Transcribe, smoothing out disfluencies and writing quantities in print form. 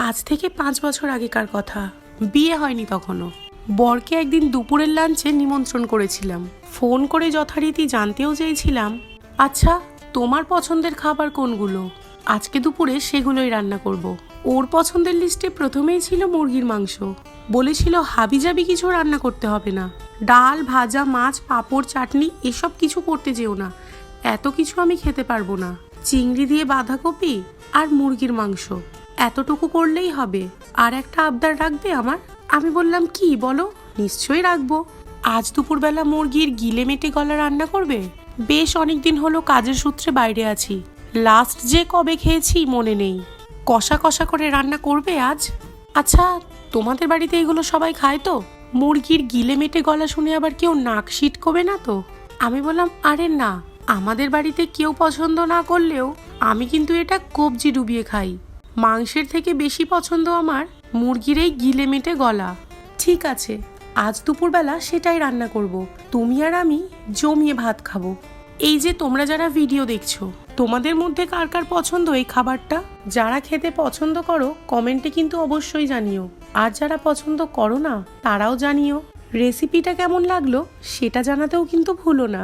আজ থেকে 5 বছর আগেকার কথা। বিয়ে হয়নি তখনও। বরকে একদিন দুপুরের লাঞ্চে নিমন্ত্রণ করেছিলাম। ফোন করে যথারীতি জানতেও চেয়েছিলাম, আচ্ছা তোমার পছন্দের খাবার কোনগুলো? আজকে দুপুরে সেগুলোই রান্না করব। ওর পছন্দের লিস্টে প্রথমেই ছিল মুরগির মাংস। বলেছিল হাবিজাবি কিছু রান্না করতে হবে না, ডাল ভাজা মাছ পাঁপড় চাটনি এসব কিছু করতে যেও না, এত কিছু আমি খেতে পারবো না। চিংড়ি দিয়ে বাঁধাকপি আর মুরগির মাংস এতটুকু করলেই হবে। আর একটা আবদার রাখবে আমার? আমি বললাম কি বলো? নিশ্চয়ই রাখবো। আজ দুপুরবেলা মুরগির গিলে মেটে গলা রান্না করবে। বেশ অনেকদিন হলো কাজের সূত্রে বাইরে আছি, লাস্ট যে কবে খেয়েছি মনে নেই। কষা কষা করে রান্না করবে আজ। আচ্ছা তোমাদের বাড়িতে এগুলো সবাই খায় তো? মুরগির গিলে মেটে গলা শুনে আবার কেউ নাক সিটকবে না তো? আমি বললাম আরে না, আমাদের বাড়িতে কেউ পছন্দ না করলেও আমি কিন্তু এটা কবজি ডুবিয়ে খাই। মাংসের থেকে বেশি পছন্দ আমার মুরগির এই গিলে মেটে গলা। ঠিক আছে, আজ দুপুরবেলা সেটাই রান্না করব। তুমি আর আমি জমিয়ে ভাত খাবো। এই যে তোমরা যারা ভিডিও দেখছো, তোমাদের মধ্যে কার কার পছন্দ এই খাবারটা? যারা খেতে পছন্দ করো কমেন্টে কিন্তু অবশ্যই জানিও, আর যারা পছন্দ করো না তারাও জানিও। রেসিপিটা কেমন লাগলো সেটা জানাতেও কিন্তু ভুলো না।